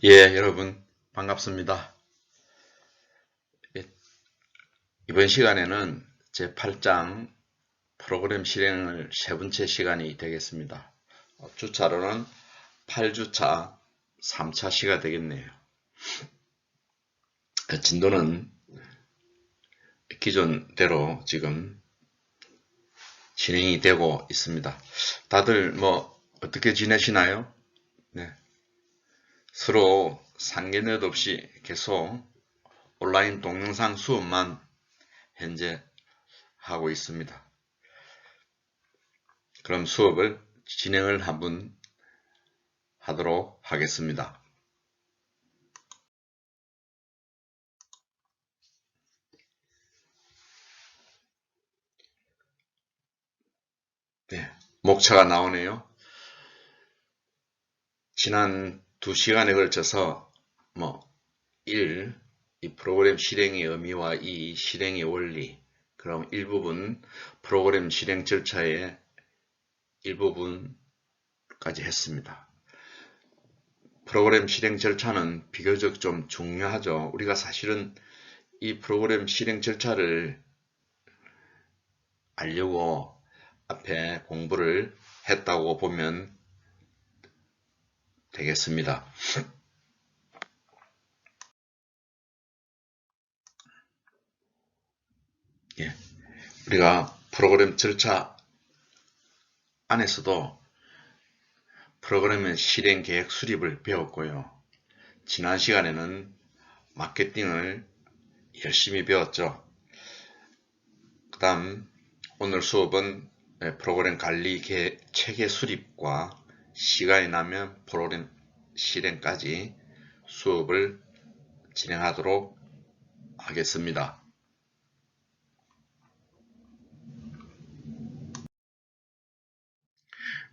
예, 여러분 반갑습니다. 예, 이번 시간에는 제 8장 프로그램 실행을 세 번째 시간이 되겠습니다. 주차로는 8주차 3차 시가 되겠네요. 진도는 기존대로 지금 진행이 되고 있습니다. 다들 뭐 어떻게 지내시나요? 네. 서로 상견례 없이 계속 온라인 동영상 수업만 현재 하고 있습니다. 그럼 수업을 진행을 한번 하도록 하겠습니다. 네, 목차가 나오네요. 지난 2시간에 걸쳐서 1. 이 프로그램 실행의 의미와 2. 실행의 원리, 그럼 일부분 프로그램 실행 절차의 일부분까지 했습니다. 프로그램 실행 절차는 비교적 좀 중요하죠. 우리가 사실은 이 프로그램 실행 절차를 알려고 앞에 공부를 했다고 보면 되겠습니다. 예, 우리가 프로그램 절차 안에서도 프로그램의 실행 계획 수립을 배웠고요. 지난 시간에는 마케팅을 열심히 배웠죠. 그 다음 오늘 수업은 프로그램 관리 체계 수립과 시간이 나면 프로그램 실행까지 수업을 진행하도록 하겠습니다.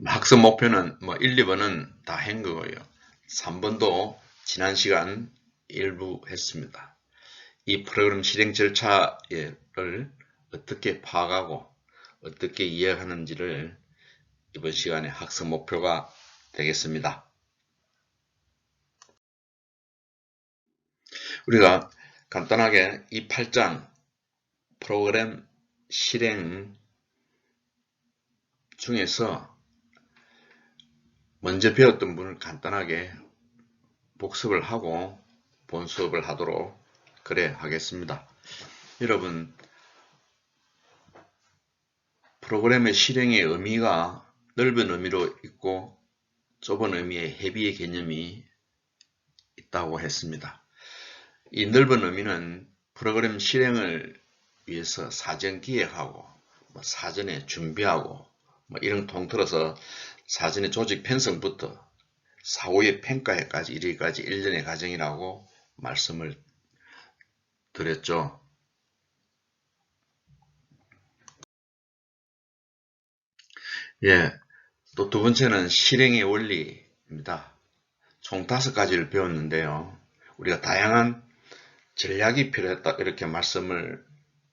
학습 목표는 1, 2번은 다 한 거고요. 3번도 지난 시간 일부 했습니다. 이 프로그램 실행 절차를 어떻게 파악하고 어떻게 이해하는지를 이번 시간에 학습 목표가 되겠습니다. 우리가 간단하게 이 8장 프로그램 실행 중에서 먼저 배웠던 분을 간단하게 복습을 하고 본 수업을 하도록 그래 하겠습니다. 여러분, 프로그램의 실행의 의미가 넓은 의미로 있고 좁은 의미의 해비의 개념이 있다고 했습니다. 이 넓은 의미는 프로그램 실행을 위해서 사전 기획하고 사전에 준비하고 이런 통틀어서 사전에 조직 편성부터 사후의 평가에까지 이르기까지 일련의 과정이라고 말씀을 드렸죠. 예, 또 두 번째는 실행의 원리입니다. 총 5가지를 배웠는데요. 우리가 다양한 전략이 필요했다 이렇게 말씀을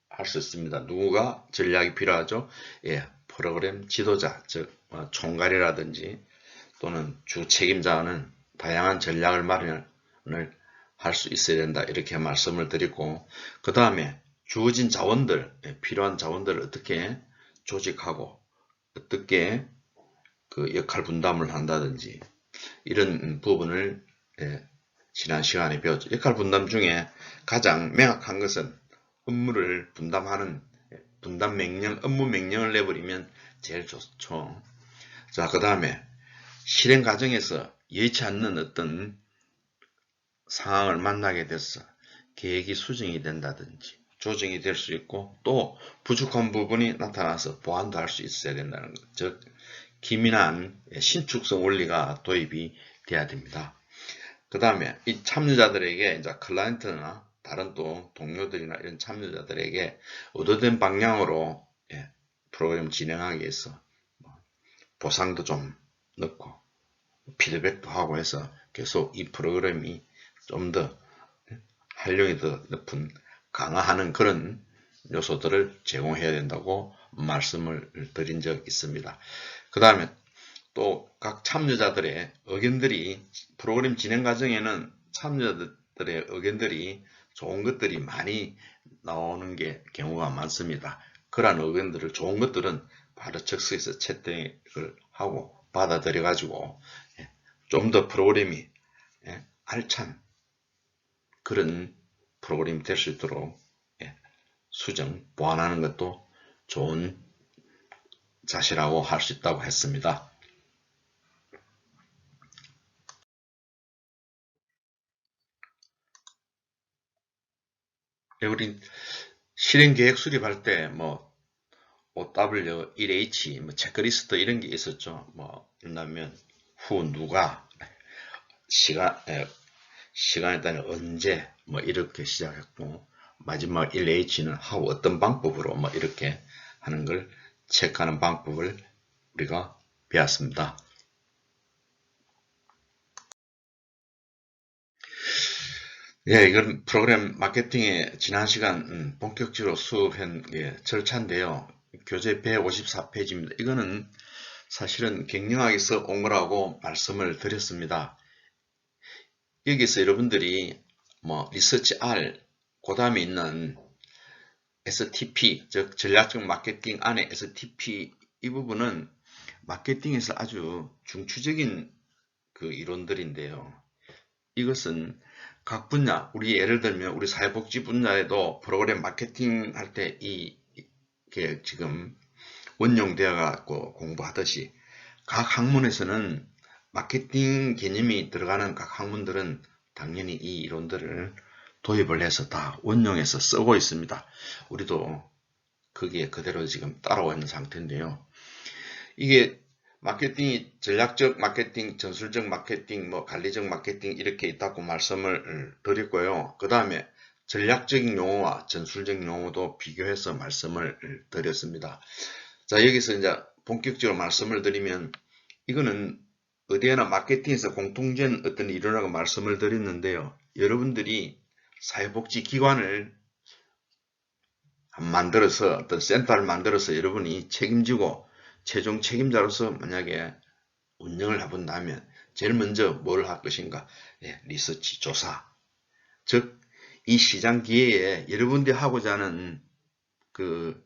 할 수 있습니다. 누구가 전략이 필요하죠? 예, 프로그램 지도자, 즉 총괄이라든지 또는 주 책임자는 다양한 전략을 마련을 할 수 있어야 된다 이렇게 말씀을 드리고, 그 다음에 주어진 자원들, 필요한 자원들을 어떻게 조직하고 어떻게 그 역할 분담을 한다든지 이런 부분을 지난 시간에 배웠죠. 역할 분담 중에 가장 명확한 것은 업무를 분담하는 분담 명령, 업무 명령을 내버리면 제일 좋죠. 자, 그 다음에 실행 과정에서 예의치 않는 어떤 상황을 만나게 돼서 계획이 수정이 된다든지 조정이 될 수 있고, 또 부족한 부분이 나타나서 보완도 할 수 있어야 된다는 것. 즉, 기민한 신축성 원리가 도입이 돼야 됩니다. 그 다음에 이 참여자들에게 이제 클라이언트나 다른 또 동료들이나 이런 참여자들에게 의도된 방향으로 프로그램 진행하기 위해서 보상도 좀 넣고 피드백도 하고 해서 계속 이 프로그램이 좀 더 활용이 더 높은 강화하는 그런 요소들을 제공해야 된다고 말씀을 드린 적 있습니다. 그 다음에 또 각 참여자들의 의견들이 프로그램 진행 과정에는 참여자들의 의견들이 좋은 것들이 많이 나오는 게 경우가 많습니다. 그러한 의견들을 좋은 것들은 바로 즉석에서 채택을 하고 받아들여 가지고 좀 더 프로그램이 알찬 그런 프로그램이 될 수 있도록 수정, 보완하는 것도 좋은 자세라고 할 수 있다고 했습니다. 우리 실행계획 수립할 때 OW, 1H, 체크리스트 이런 게 있었죠. 그러면 누가, 시간에 따라 언제, 이렇게 시작했고, 마지막 1H는 어떤 방법으로, 이렇게 하는 걸 체크하는 방법을 우리가 배웠습니다. 이건 프로그램 마케팅의 지난 시간 본격적으로 수업한 절차인데요. 교재 154페이지입니다. 이거는 사실은 갱년하게 써온 거라고 말씀을 드렸습니다. 여기서 여러분들이 리서치 R, 그 다음에 있는 STP, 즉 전략적 마케팅 안에 STP 이 부분은 마케팅에서 아주 중추적인 그 이론들인데요. 이것은 각 분야, 우리 예를 들면 우리 사회복지 분야에도 프로그램 마케팅 할 때 이게 지금 원용되어 갖고 공부하듯이 각 학문에서는 마케팅 개념이 들어가는 각 학문들은 당연히 이 이론들을 도입을 해서 다 원용해서 쓰고 있습니다. 우리도 거기에 그대로 지금 따라와 있는 상태인데요. 이게 마케팅이 전략적 마케팅, 전술적 마케팅, 관리적 마케팅 이렇게 있다고 말씀을 드렸고요. 그 다음에 전략적인 용어와 전술적 용어도 비교해서 말씀을 드렸습니다. 자, 여기서 이제 본격적으로 말씀을 드리면 이거는 어디에나 마케팅에서 공통된 어떤 이론이라고 말씀을 드렸는데요. 여러분들이 사회복지기관을 만들어서 어떤 센터를 만들어서 여러분이 책임지고 최종 책임자로서 만약에 운영을 해본다면 제일 먼저 뭘 할 것인가? 리서치 조사. 즉, 이 시장 기회에 여러분들이 하고자 하는 그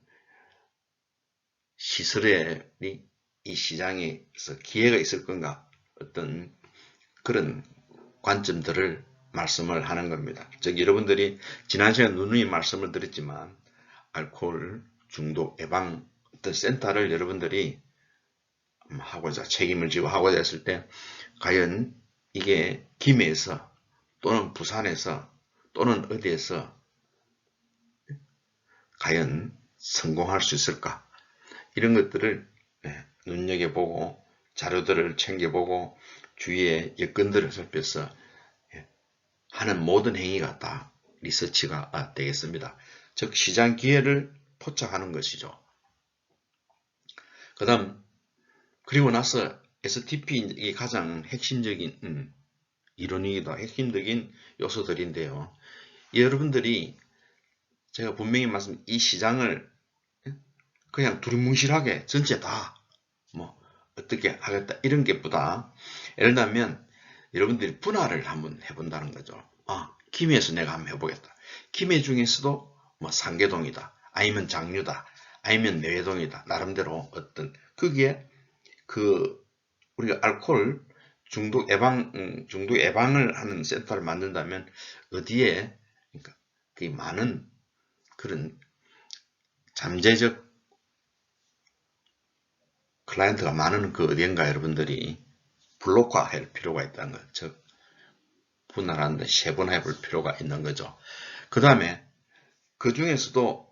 시설에 이 시장에서 기회가 있을 건가? 어떤 그런 관점들을 말씀을 하는 겁니다. 즉, 여러분들이 지난 시간에 누누이 말씀을 드렸지만 알코올 중독 예방 어떤 센터를 여러분들이 하고자 책임을 지고 하고자 했을 때 과연 이게 김해에서 또는 부산에서 또는 어디에서 과연 성공할 수 있을까? 이런 것들을 눈여겨보고 자료들을 챙겨보고 주위의 여건들을 살펴서 하는 모든 행위가 다 리서치가 되겠습니다. 즉 시장 기회를 포착하는 것이죠. 그 다음 그리고 나서 STP 가장 핵심적인 이론이기도 핵심적인 요소들인데요. 여러분들이 제가 분명히 이 시장을 그냥 두리뭉실하게 전체 다 어떻게 하겠다 이런 게보다 예를 들면 여러분들이 분할을 한번 해본다는 거죠. 김해에서 내가 한번 해보겠다. 김해 중에서도 상계동이다. 아니면 장류다. 아니면 내외동이다. 나름대로 어떤 거기에 우리가 알코올 중독 예방을 하는 센터를 만든다면 어디에 그러니까 그 많은 그런 잠재적 클라이언트가 많은 그 어디인가 여러분들이 블록화할 필요가 있다는 것. 즉 분할하는데 세분화해 볼 필요가 있는 거죠. 그 다음에 그 중에서도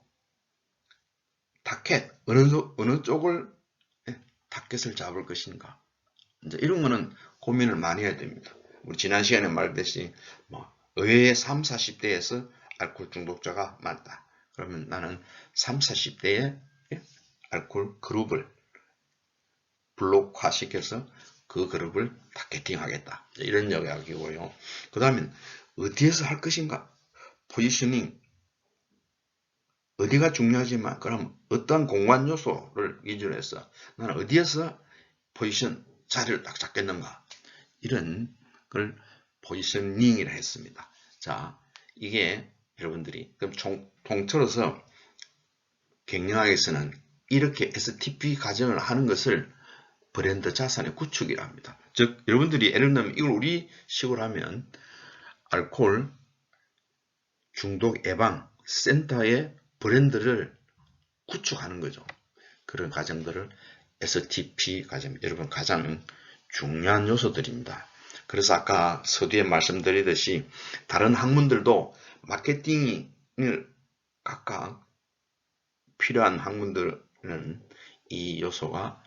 타켓 어느 쪽을 타켓을 잡을 것인가. 이제 이런 거는 고민을 많이 해야 됩니다. 우리 지난 시간에 말했듯이 의외의 3, 40대에서 알코올 중독자가 많다. 그러면 나는 3, 40대의 알코올 그룹을 블록화시켜서 그 그룹을 타겟팅 하겠다. 이런 이야기고요. 그 다음에 어디에서 할 것인가? 포지셔닝. 어디가 중요하지만 그럼 어떤 공간 요소를 기준으로 해서 나는 어디에서 포지션, 자리를 딱 잡겠는가. 이런 걸 포지셔닝이라 했습니다. 자, 이게 여러분들이 그럼 통틀어서 경영학에서는 이렇게 STP 과정을 하는 것을 브랜드 자산의 구축이라 합니다. 즉 여러분들이 예를 들면 이걸 우리 식으로 하면 알코올 중독 예방 센터의 브랜드를 구축하는 거죠. 그런 과정들을 STP 과정, 여러분 가장 중요한 요소들입니다. 그래서 아까 서두에 말씀드리듯이 다른 학문들도 마케팅을 각각 필요한 학문들은 이 요소가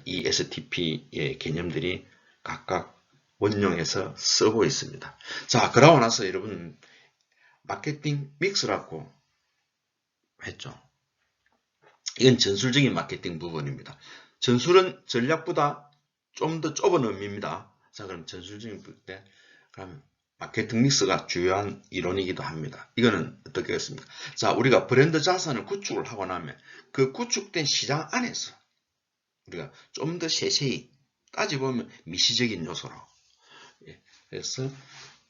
이 STP의 개념들이 각각 원용해서 쓰고 있습니다. 자, 그러고 나서 여러분 마케팅 믹스라고 했죠. 이건 전술적인 마케팅 부분입니다. 전술은 전략보다 좀 더 좁은 의미입니다. 자, 그럼 전술적인 때 그럼 마케팅 믹스가 주요한 이론이기도 합니다. 이거는 어떻게 했습니까? 자, 우리가 브랜드 자산을 구축을 하고 나면 그 구축된 시장 안에서 우리가 좀 더 세세히 따져보면 미시적인 요소로 그래서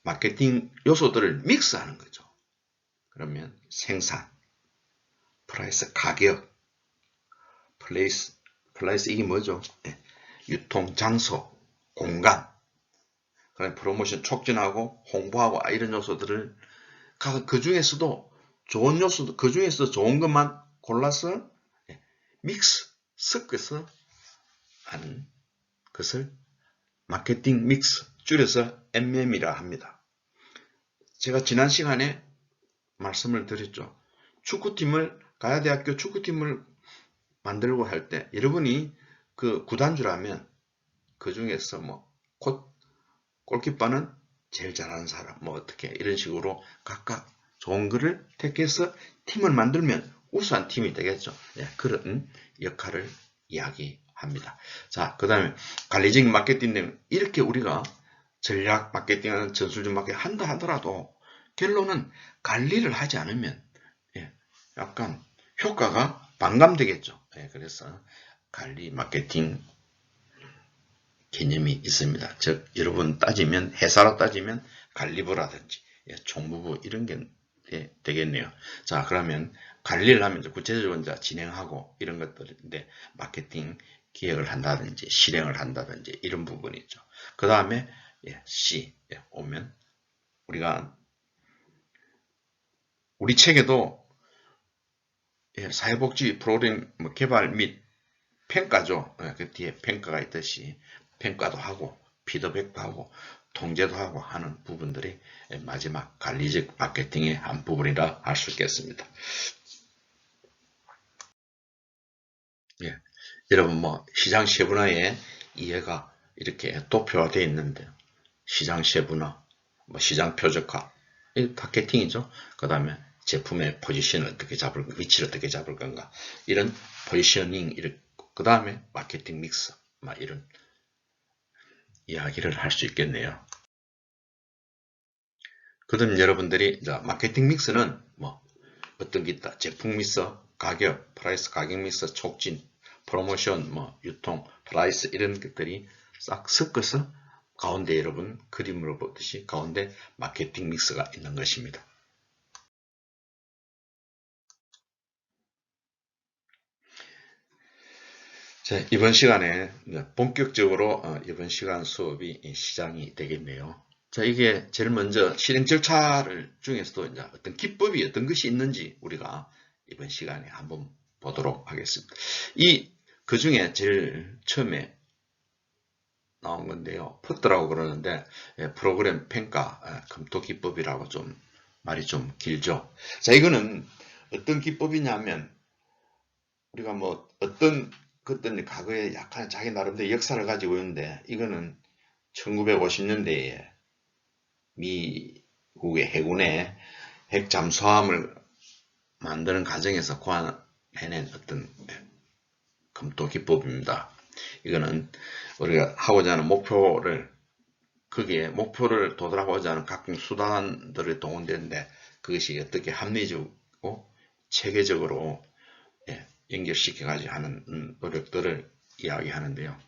마케팅 요소들을 믹스하는 거죠. 그러면 생산, 프라이스, 가격, 플레이스 이게 뭐죠? 유통, 장소, 공간, 그다음에 프로모션 촉진하고 홍보하고 이런 요소들을 그 중에서도 좋은 요소, 그 중에서 좋은 것만 골라서 믹스, 섞어서 하는 것을 마케팅 믹스, 줄여서 MM이라 합니다. 제가 지난 시간에 말씀을 드렸죠. 가야대학교 축구팀을 만들고 할 때 여러분이 그 구단주라면 그 중에서 골키퍼는 제일 잘하는 사람 어떻게 이런 식으로 각각 좋은 거를 택해서 팀을 만들면 우수한 팀이 되겠죠. 그런 역할을 이야기합니다. 자, 그 다음에 관리적인 마케팅은 이렇게 우리가 전략 마케팅하는 전술적 마케팅 한다 하더라도 결론은 관리를 하지 않으면 약간 효과가 반감되겠죠. 그래서 관리 마케팅 개념이 있습니다. 즉 여러분 따지면 회사로 따지면 관리부라든지 총무부 이런 게 되겠네요. 자, 그러면 관리를 하면 구체적으로 이제 진행하고 이런 것들인데 마케팅 기획을 한다든지 실행을 한다든지 이런 부분이죠. 그 다음에 C 오면 우리 책에도 사회복지 프로그램 개발 및 평가죠. 그 뒤에 평가가 있듯이 평가도 하고 피드백도 하고 통제도 하고 하는 부분들이 마지막 관리적 마케팅의 한 부분이라 할 수 있겠습니다. 여러분 시장 세분화의 이해가 이렇게 도표화되어 있는데 시장 세분화, 시장 표적화 이 마케팅이죠. 그 다음에 제품의 포지션을 어떻게 잡을, 위치를 어떻게 잡을 건가 이런 포지셔닝, 그 다음에 마케팅 믹스 이런 이야기를 할 수 있겠네요. 그럼 여러분들이 마케팅 믹스는 어떤 게 있다. 제품 믹스, 가격, 프라이스, 가격 믹스, 촉진, 프로모션, 유통, 프라이스 이런 것들이 싹 섞어서 가운데 여러분 그림으로 보듯이 가운데 마케팅 믹스가 있는 것입니다. 자, 이번 시간에 본격적으로 이번 시간 수업이 시작이 되겠네요. 자, 이게 제일 먼저 실행 절차를 중에서도 이제 어떤 기법이 어떤 것이 있는지 우리가 이번 시간에 한번 보도록 하겠습니다. 그 중에 제일 처음에 나온 건데요. 퍼트라고 그러는데 프로그램 평가 검토 기법이라고 좀 말이 좀 길죠. 자, 이거는 어떤 기법이냐면 우리가 어떤 그때 과거에 약간 자기 나름대로 역사를 가지고 있는데 이거는 1950년대에 미국의 해군의 핵 잠수함을 만드는 과정에서 고안해낸 어떤 검토 기법입니다. 이거는 우리가 하고자 하는 거기에 목표를 도달하고자 하는 각종 수단들을 동원되는데 그것이 어떻게 합리적이고 체계적으로 연결시켜가지고 하는 노력들을 이야기하는데요.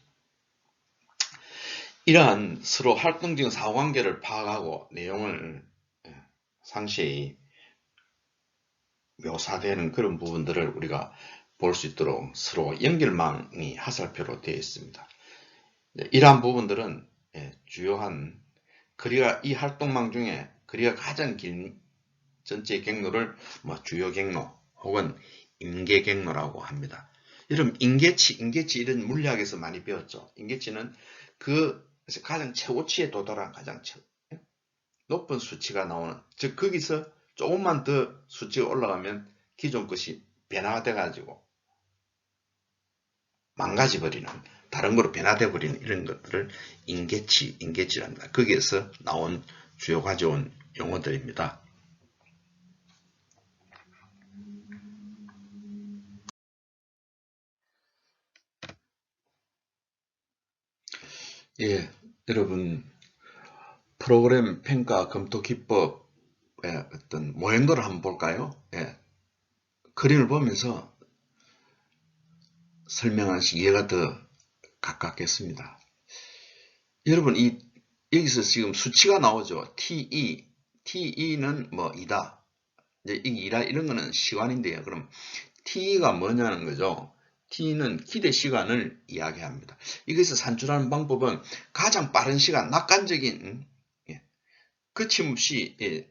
이러한 서로 활동적인 사후관계를 파악하고 내용을 상세히 묘사되는 그런 부분들을 우리가 볼 수 있도록 서로 연결망이 화살표로 되어 있습니다. 이러한 부분들은 주요한 거리가 이 활동망 중에 거리가 가장 긴 전체 경로를 주요 경로 혹은 임계 경로라고 합니다. 여러분 임계치 이런 물리학에서 많이 배웠죠. 임계치는 그래서 가장 최고치에 도달한 가장 높은 수치가 나오는, 즉 거기서 조금만 더 수치가 올라가면 기존 것이 변화돼 가지고 망가져 버리는, 다른 거로 변화돼 버리는 이런 것들을 임계치랍니다. 거기에서 나온 주요 가져온 용어들입니다. 예, 여러분 프로그램 평가 검토 기법의 어떤 모형들을 한번 볼까요? 예, 그림을 보면서 설명하시 이해가 더 가깝겠습니다. 여러분 여기서 지금 수치가 나오죠. TE는 이다. 이제 이런 거는 시간인데요. 그럼 T가 뭐냐는 거죠. T는 기대 시간을 이야기합니다. 이것을 산출하는 방법은 가장 빠른 시간, 낙관적인 거침없이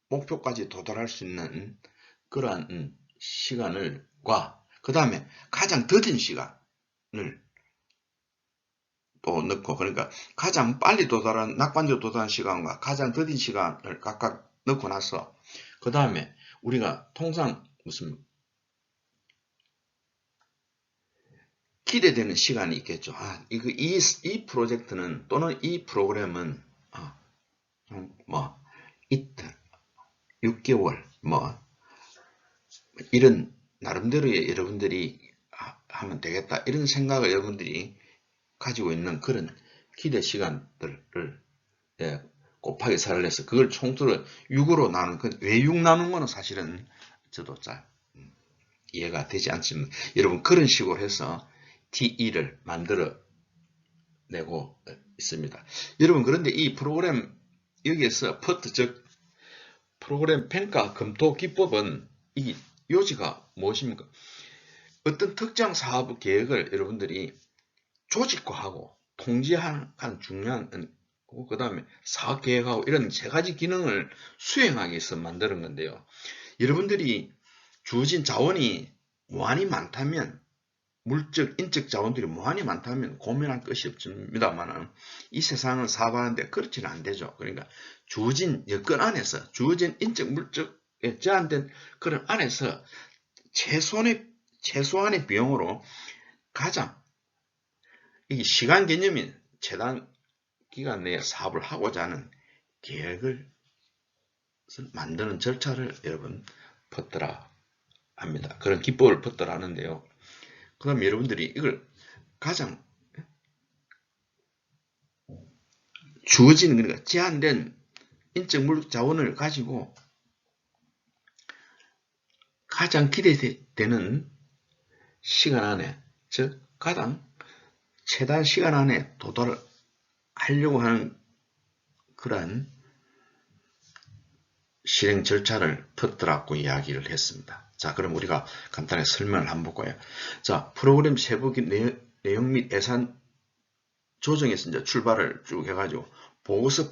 목표까지 도달할 수 있는 그러한 시간을과 그 다음에 가장 더딘 시간을 또 넣고, 그러니까 가장 빨리 도달한 낙관적으로 도달한 시간과 가장 더딘 시간을 각각 넣고 나서 그 다음에 우리가 통상 무슨 기대되는 시간이 있겠죠. 이 프로젝트는 또는 이 프로그램은 이틀, 6개월 이런 나름대로의 여러분들이 하면 되겠다 이런 생각을 여러분들이 가지고 있는 그런 기대 시간들을 곱하기 4를 해서 그걸 총수를 6으로 나눈, 왜 6 나눈 거는 사실은 저도 잘 이해가 되지 않지만 여러분 그런 식으로 해서 TE를 만들어 내고 있습니다. 여러분 그런데 이 프로그램 여기에서 PERT, 즉 프로그램 평가 검토 기법은 이 요지가 무엇입니까? 어떤 특정 사업 계획을 여러분들이 조직화하고 통제하는 중요한, 그 다음에 사업 계획하고 이런 세 가지 기능을 수행하기 위해서 만드는 건데요. 여러분들이 주어진 자원이 무한히 많다면, 물적, 인적 자원들이 무한히 많다면 고민할 것이 없습니다만 이 세상을 사업하는데 그렇지는 안 되죠. 그러니까 주어진 여건 안에서, 주어진 인적, 물적에 제한된 그런 안에서 최소한의 비용으로 가장 이 시간 개념인 최단 기간 내에 사업을 하고자 하는 계획을 만드는 절차를 여러분 퍼뜨라 합니다. 그런 기법을 퍼뜨라 하는데요. 그럼 여러분들이 이걸 가장 주어진, 그러니까 제한된 인적 물적 자원을 가지고 가장 기대되는 시간 안에, 즉 가장 최단 시간 안에 도달하려고 하는 그러한 실행 절차를 퍼뜨라고 이야기를 했습니다. 자, 그럼 우리가 간단히 설명을 한번 볼까요? 자, 프로그램 세부 내용 및 예산 조정에서 이제 출발을 쭉 해가지고 보고서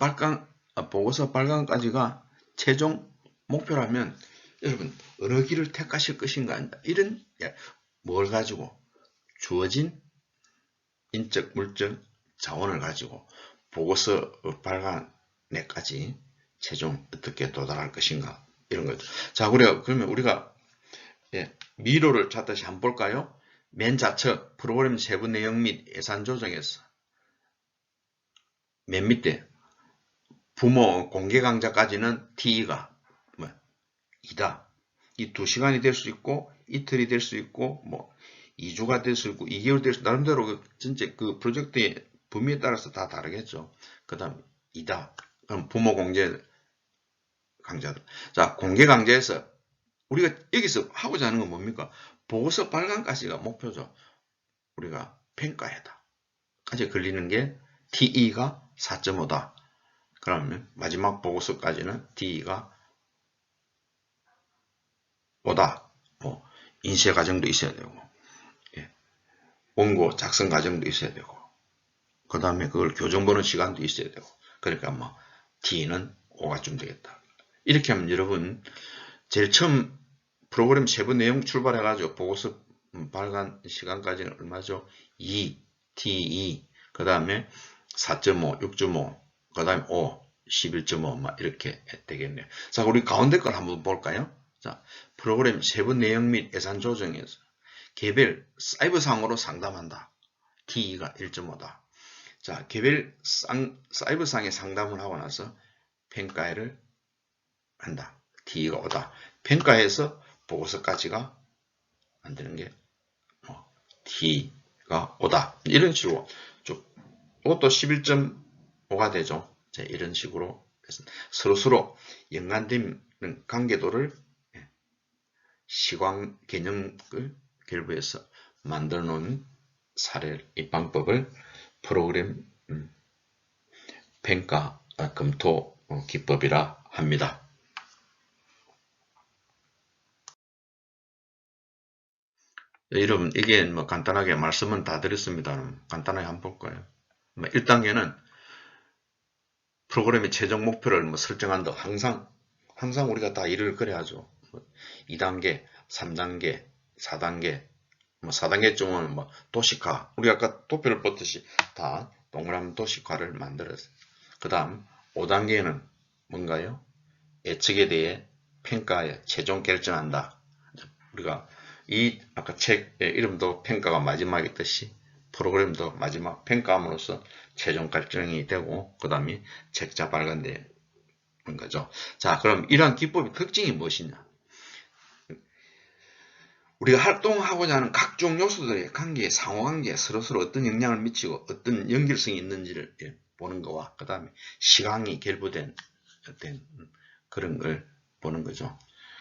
발간까지가 최종 목표라면 여러분 어느 길을 택하실 것인가, 이런 뭘 가지고 주어진 인적 물적 자원을 가지고 보고서 발간에까지 최종 어떻게 도달할 것인가, 이런 거죠. 자, 그러면 우리가 미로를 찾듯이 한번 볼까요? 맨 좌측 프로그램 세부 내용 및 예산 조정에서 맨 밑에 부모 공개 강좌까지는 TE가 2다. 이 2시간이 될 수 있고 이틀이 될 수 있고 2주가 될 수 있고 2개월 될 수 있고, 나름대로 진짜 그 프로젝트의 범위에 따라서 다 다르겠죠. 그 다음 2다. 그럼 부모 공개 강좌들. 자, 공개 강좌에서 우리가 여기서 하고자 하는 건 뭡니까? 보고서 발간까지가 목표죠. 우리가 평가해다. 까지 걸리는 게 TE가 4.5다. 그러면 마지막 보고서까지는 TE가 5다. 뭐 인쇄 과정도 있어야 되고, 예. 원고 작성 과정도 있어야 되고, 그 다음에 그걸 교정보는 시간도 있어야 되고, 그러니까 뭐 T는 5가쯤 되겠다. 이렇게 하면 여러분 제일 처음 프로그램 세부 내용 출발해가지고 보고서 발간 시간까지는 얼마죠? 2, T2, 그 다음에 4.5, 6.5, 그 다음에 5, 11.5, 막 이렇게 되겠네요. 자, 우리 가운데 걸 한번 볼까요? 자, 프로그램 세부 내용 및 예산 조정에서 개별 사이버상으로 상담한다. T가 1.5다. 자, 개별 사이버상에 상담을 하고 나서 평가를 한다. T가 5다. 평가해서 보고서까지가 만드는 게 T가 5다. 이런 식으로 쭉. 이것도 11.5가 되죠. 자, 이런 식으로 서로서로 연관되는 관계도를 시광 개념을 결부해서 만들어 놓은 사례, 이 방법을 프로그램 평가 검토 기법이라 합니다. 여러분, 이게 뭐 간단하게 말씀은 다 드렸습니다. 간단하게 한번 볼까요? 1단계는 프로그램의 최종 목표를 뭐 설정한다. 항상 우리가 다 일을 그래 하죠. 2단계, 3단계, 4단계, 뭐 4단계쯤은 뭐 도식화. 우리가 아까 도표를 뽑듯이 다 동그라미 도식화를 만들었어요. 그 다음 5단계는 뭔가요? 예측에 대해 평가에 최종 결정한다. 우리가 이 아까 책의 이름도 평가가 마지막이듯이 프로그램도 마지막 평가함으로써 최종 결정이 되고 그 다음에 책자 발간되는 거죠. 자, 그럼 이러한 기법의 특징이 무엇이냐? 우리가 활동하고자 하는 각종 요소들의 관계, 상호관계, 서로서로 어떤 영향을 미치고 어떤 연결성이 있는지를 보는 거와 그 다음에 시간이 결부된 어떤 그런 걸 보는 거죠.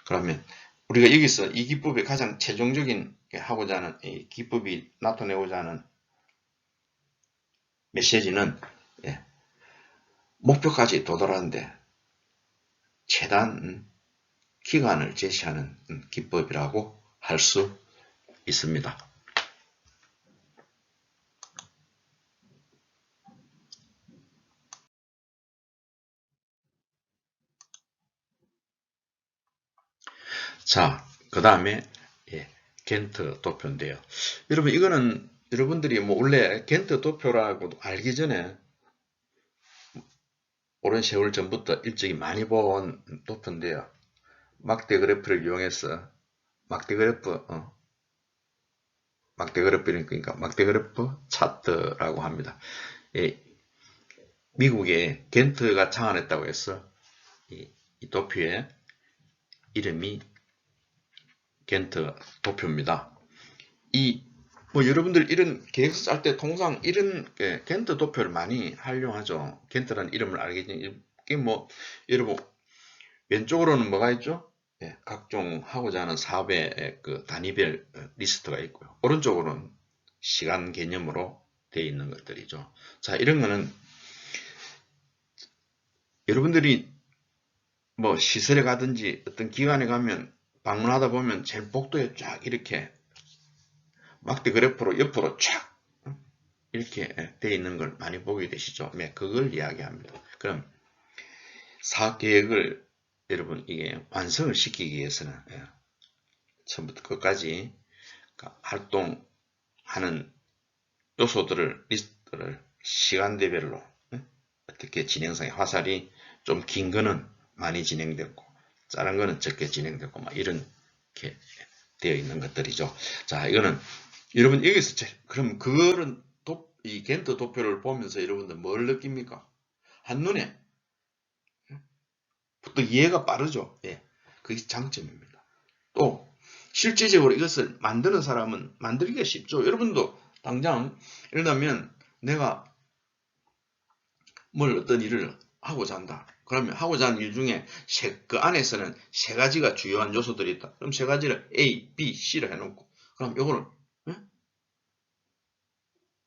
그러면 우리가 여기서 이 기법의 가장 최종적인 하고자 하는 이 기법이 나타내고자 하는 메시지는 목표까지 도달하는데 최단 기간을 제시하는 기법이라고 할 수 있습니다. 자, 그 다음에 겐트 도표인데요. 여러분 이거는 여러분들이 뭐 원래 겐트 도표라고도 알기 전에 오랜 세월 전부터 일찍이 많이 본 도표인데요. 막대 그래프를 이용해서 막대 그래프 그러니까 막대 그래프 차트라고 합니다. 미국의 겐트가 창안했다고 해서 이 도표의 이름이 겐트 도표입니다. 뭐 여러분들 이런 계획서 짤 때 통상 이런 겐트 도표를 많이 활용하죠. 겐트라는 이름을 알겠지만 이게 뭐 여러분 왼쪽으로는 뭐가 있죠? 각종 하고자 하는 사업의 그 단위별 리스트가 있고요. 오른쪽으로는 시간 개념으로 되어 있는 것들이죠. 자, 이런 거는 여러분들이 뭐 시설에 가든지 어떤 기관에 가면 방문하다 보면 제일 복도에 쫙 이렇게 막대 그래프로 옆으로 쫙 이렇게 되어 있는 걸 많이 보게 되시죠. 네, 그걸 이야기합니다. 그럼 사업 계획을 여러분 이게 완성을 시키기 위해서는 처음부터 끝까지 활동하는 요소들을 리스트를 시간대별로 어떻게 진행상의 화살이 좀 긴 거는 많이 진행됐고 짧은 거는 적게 진행됐고 막 이렇게 되어 있는 것들이죠. 자, 이거는 여러분 여기서 그럼 그거는 이 겐트 도표를 보면서 여러분들 뭘 느낍니까? 한눈에 또 이해가 빠르죠. 그게 장점입니다. 또 실질적으로 이것을 만드는 사람은 만들기가 쉽죠. 여러분도 당장 예를 들면 내가 뭘 어떤 일을 하고자 한다. 그러면 하고자 하는 일 중에 그 안에서는 세 가지가 주요한 요소들이 있다. 그럼 세 가지를 A, B, C를 해놓고 그럼 요거를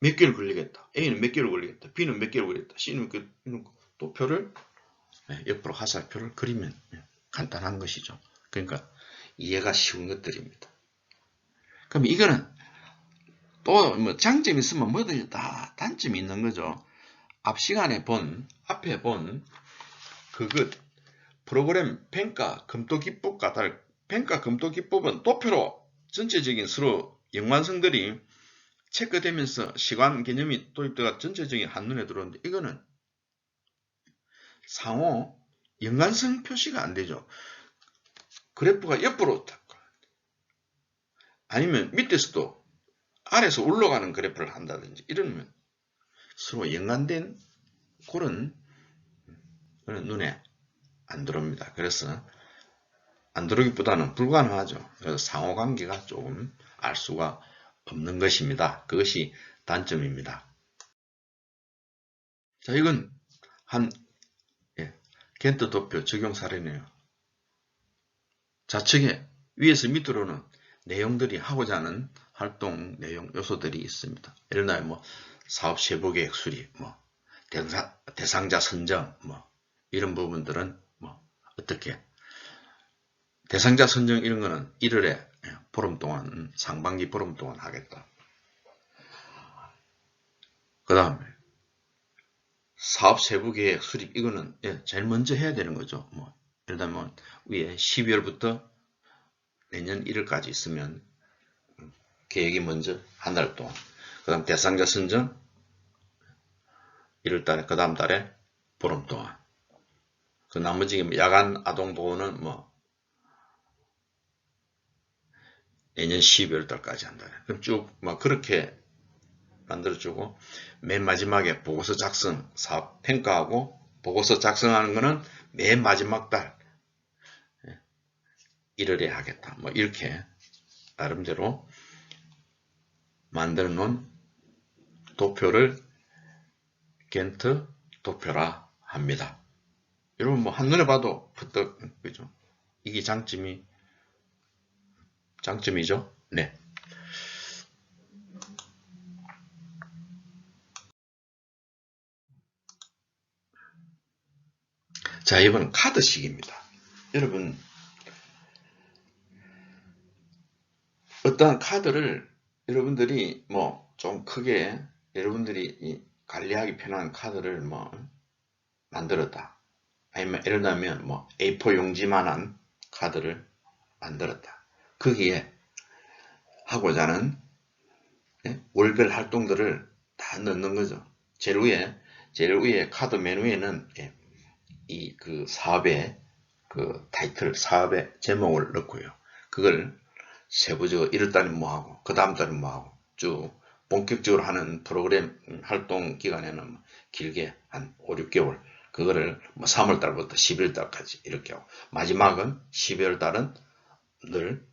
몇 개월 걸리겠다. A는 몇 개월 걸리겠다. B는 몇 개월 걸리겠다. C는 몇 개월, 도표를, 옆으로 화살표를 그리면 간단한 것이죠. 그러니까 이해가 쉬운 것들입니다. 그럼 이거는 또 뭐 장점이 있으면 뭐든 다 단점이 있는 거죠. 앞 시간에 앞에 본 그것, 프로그램 평가 검토 기법과 평가 검토 기법은 도표로 전체적인 서로 연관성들이 체크되면서 시간 개념이 도입되어 전체적인 한눈에 들어오는데, 이거는 상호 연관성 표시가 안 되죠. 그래프가 옆으로 아니면 밑에서도 아래에서 올라가는 그래프를 한다든지 이러면 서로 연관된 그런 눈에 안 들어옵니다. 그래서 안 들어오기보다는 불가능하죠. 그래서 상호관계가 조금 알 수가 없는 것입니다. 그것이 단점입니다. 자, 이건 한 겐트 도표 적용 사례네요. 좌측에 위에서 밑으로는 내용들이 하고자 하는 활동 내용 요소들이 있습니다. 예를 들면 뭐 사업 세부 계획 수립, 뭐 대상자 선정, 뭐 이런 부분들은 뭐 어떻게 대상자 선정 이런 거는 1월에 보름 동안 상반기 보름 동안 하겠다. 그 다음에 사업 세부 계획 수립 이거는 제일 먼저 해야 되는 거죠. 뭐 예를 들면 위에 12월부터 내년 1월까지 있으면 계획이 먼저 한 달 동안, 그 다음 대상자 선정 1월달에, 그 다음 달에 보름 동안, 그 나머지 야간 아동 보호는 뭐 내년 12월달까지 한다. 그럼 쭉 뭐 그렇게 만들어주고, 맨 마지막에 보고서 작성, 사업 평가하고 보고서 작성하는 거는 맨 마지막 달 1월에 하겠다. 뭐 이렇게 나름대로 만들어 놓은 도표를 겐트 도표라 합니다. 여러분 뭐 한눈에 봐도 푸떡, 그죠? 이게 장점이죠? 네. 자, 이번은 카드식입니다. 여러분, 어떠한 카드를 여러분들이 뭐 좀 크게 여러분들이 관리하기 편한 카드를 뭐 만들었다. 아니면 예를 들면 뭐 A4 용지만한 카드를 만들었다. 거기에 하고자 하는 월별 활동들을 다 넣는 거죠. 제일 위에 카드 맨 위에는 이 그 사업의 그 타이틀, 사업의 제목을 넣고요. 그걸 세부적으로 1월달에 뭐하고 그 다음 달에 뭐하고 쭉 본격적으로 하는 프로그램 활동 기간에는 길게 한 5, 6개월, 그거를 뭐 3월달부터 11월달까지 이렇게 하고, 마지막은 12월달은 늘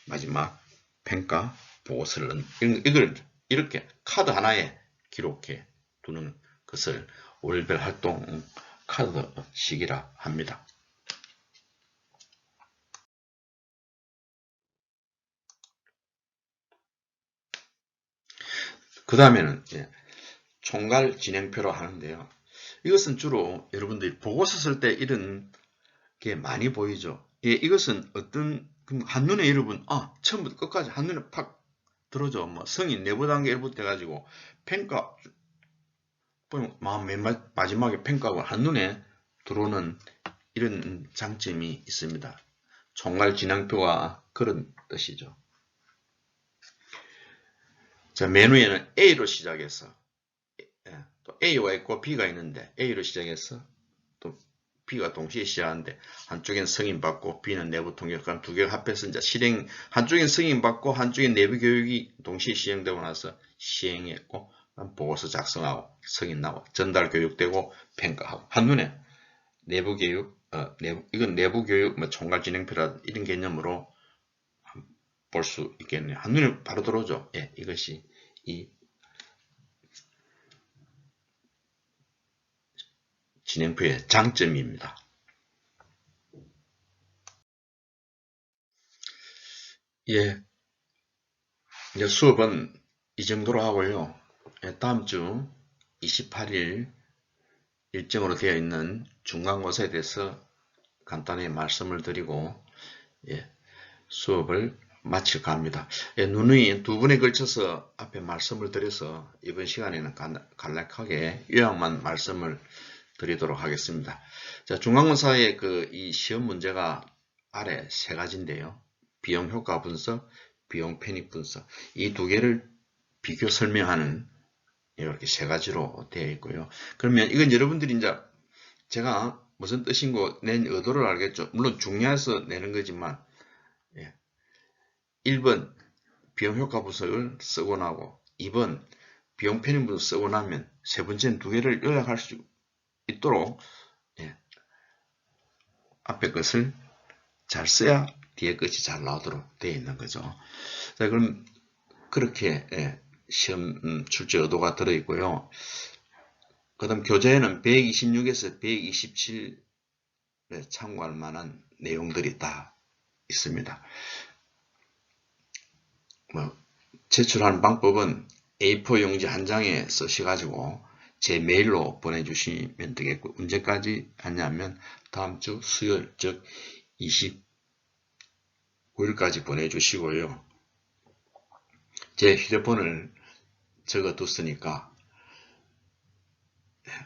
마지막 평가 보고서를 이걸 이렇게 카드 하나에 기록해 두는 것을 월별 활동 카드식이라 합니다. 그 다음에는 총괄 진행표로 하는데요. 이것은 주로 여러분들이 보고서 쓸 때 이런 게 많이 보이죠. 이것은 어떤 한눈에 여러분 처음부터 끝까지 한눈에 팍 들어오죠. 뭐 성인 내부 단계 1부터 해가지고 평가 맨 마지막에 평가하고 한눈에 들어오는 이런 장점이 있습니다. 총괄 진행표가 그런 뜻이죠. 자, 메뉴에는 A로 시작해서 또 A가 있고 B가 있는데 A로 시작해서 또 B가 동시에 시작하는데, 한쪽엔 승인받고 B는 내부 통역, 그럼 두 개가 합해서 이제 실행, 한쪽엔 승인받고 한쪽엔 내부 교육이 동시에 시행되고 나서 시행했고, 보고서 작성하고 승인 나고 전달 교육되고 평가하고, 한눈에 내부 교육, 이건 내부 교육, 뭐 총괄 진행표라 이런 개념으로 볼 수 있겠네요. 한눈에 바로 들어오죠. 이것이 이 진행표의 장점입니다. 이제 수업은 이 정도로 하고요. 다음 주 28일 일정으로 되어 있는 중간고사에 대해서 간단히 말씀을 드리고 수업을 마칠까 합니다. 누누이 두 번에 걸쳐서 앞에 말씀을 드려서 이번 시간에는 간략하게 요약만 말씀을 드리도록 하겠습니다. 자, 중간고사의 이 시험 문제가 아래 세 가지인데요. 비용 효과 분석, 비용 편익 분석. 이 두 개를 비교 설명하는 이렇게 세 가지로 되어 있고요. 그러면 이건 여러분들이 이제 제가 무슨 뜻인고 낸 의도를 알겠죠. 물론 중요해서 내는 거지만 1번 비용 효과 분석을 쓰고 나고 2번 비용 편익 분석 쓰고 나면 세 번째는 두 개를 요약할 수 있도록 앞에 것을 잘 써야 뒤에 것이 잘 나오도록 되어 있는 거죠. 자, 그럼 그렇게 시험 출제 의도가 들어있고요. 그 다음 교재에는 126에서 127에 참고할 만한 내용들이 다 있습니다. 제출하는 방법은 A4 용지 한 장에 쓰셔가지고 제 메일로 보내주시면 되겠고, 언제까지 하냐면 다음 주 수요일, 즉 29일까지 보내주시고요. 제 휴대폰을 적어뒀으니까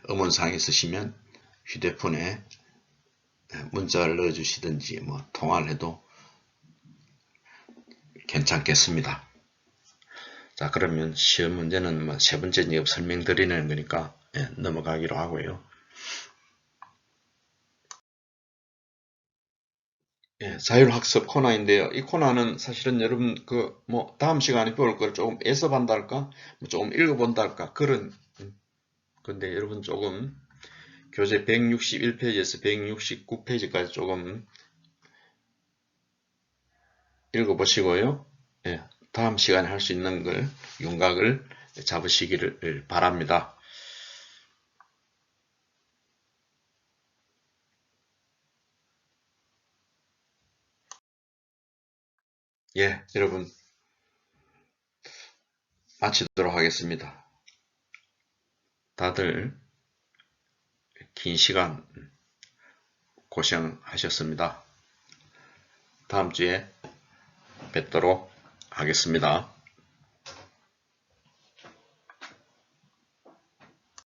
의문사항 있으시면 휴대폰에 문자를 넣어주시든지 통화를 해도 괜찮겠습니다. 자, 그러면 시험 문제는 세 번째 이제 설명드리는 거니까 넘어가기로 하고요. 자율학습 코너인데요. 이 코너는 사실은 여러분 다음 시간에 배울 걸 조금 애써본다 할까, 조금 읽어본다 할까, 그런 건데 여러분 조금 교재 161페이지에서 169페이지까지 조금 읽어보시고요. 다음 시간에 할 수 있는 걸 윤곽을 잡으시기를 바랍니다. 여러분 마치도록 하겠습니다. 다들 긴 시간 고생하셨습니다. 다음 주에 뵙도록 하겠습니다.